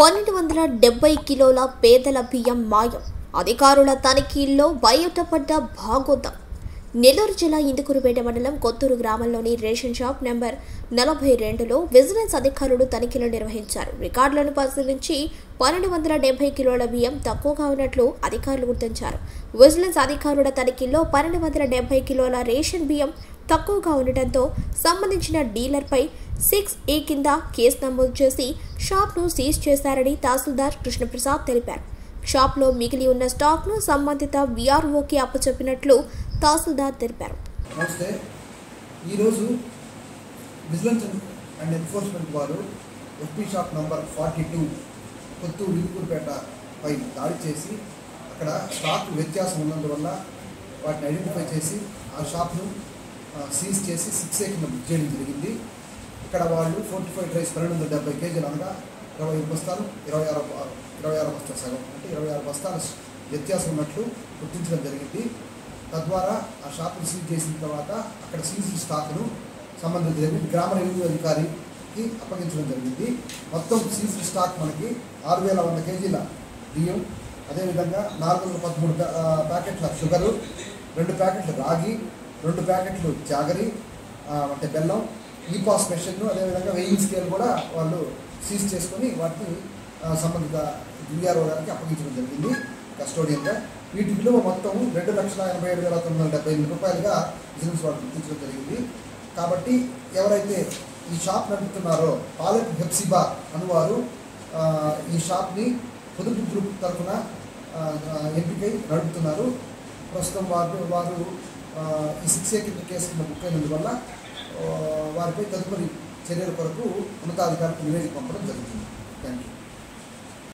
1270 కిలోల పేదల బియ్యం మాయం. అధికారుల తనిఖీల్లో బయటపడ్డ భాగోతం. నెల్లూరు జిల్లా ఇందుకూరుపేట మండలం కొత్తూరు గ్రామంలోని రేషన్ షాప్ నెంబర్ 42లో విజిలెన్స్ అధికారులు తనిఖీలు నిర్వహించారు. రికార్డులను పరిశీలించి 1270 కిలోల బియ్యం తక్కువగా ఉన్నట్లు అధికారులు గుర్తించారు. విజిలెన్స్ అధికారుల తనిఖీల్లో 1270 కిలోల రేషన్ బియ్యం తక్కువగా ఉండటంతో సంబంధించిన డీలర్పై 6A కింద కేసు నమోదు చేసి షాప్ను సీజ్ చేశారని తహసీల్దార్ కృష్ణప్రసాద్ తెలిపారు. షాప్లో మిగిలి ఉన్న స్టాక్ను సంబంధిత VROకి అప్పచెప్పినట్లు తహసీల్దార్ తెలిపారు. నమస్తే. ఈరోజు విజిలెన్స్ అండ్ ఎన్ఫోర్స్మెంట్ వారు FP shop number 42 Kothuru Indukurupeta పై దాడి చేసి అక్కడ స్టాక్ వ్యత్యాసం ఉన్నందువల్ల వాటిని ఐడెంటిఫై చేసి ఆ షాప్ను సీజ్ చేసి 6A కింద బుక్ చేయడం జరిగింది. ఇక్కడ వాళ్ళు 45 రైస్ 1270 కేజీలు అనగా 25 బస్తాలు 26 బస్తాలు సగం అంటే 26 బస్తాల వ్యత్యాసం ఉన్నట్లు గుర్తించడం జరిగింది. తద్వారా ఆ షాప్ను సీజ్ చేసిన తర్వాత అక్కడ సీజ్ స్టాక్ను సంబంధించిన గ్రామ రెవెన్యూ అధికారికి అప్పగించడం జరిగింది. మొత్తం సీజ్ స్టాక్ మనకి 6100 కేజీల బియ్యం, అదేవిధంగా 413 ప్యాకెట్ల షుగరు, 2 ప్యాకెట్లు రాగి, 2 ప్యాకెట్లు జాగరి అంటే బెల్లం, ఈపాస్ మెషిన్, అదేవిధంగా వెయింగ్ స్కేల్ కూడా వాళ్ళు సీజ్ చేసుకొని వాటిని సంబంధిత VRO గారికి అప్పగించడం జరిగింది కస్టోడియన్గా. వీటి విలువ మొత్తం 2,87,978 రూపాయలుగా బిజినెస్ వాళ్ళు గుర్తించడం జరిగింది. కాబట్టి ఎవరైతే ఈ షాప్ నడుపుతున్నారో పాలెట్ హెప్సిబా అనువారు ఈ షాప్ని పొదుపు గ్రూప్ తరఫున ఎంపికై నడుపుతున్నారు. ప్రస్తుతం వారు ఈ 6A కింద కేసు కింద బుక్ అయినందువల్ల వారిపై తదుపరి చర్యల కొరకు ఉన్నతాధికారులకు నివేదిక పంపడం జరుగుతుంది.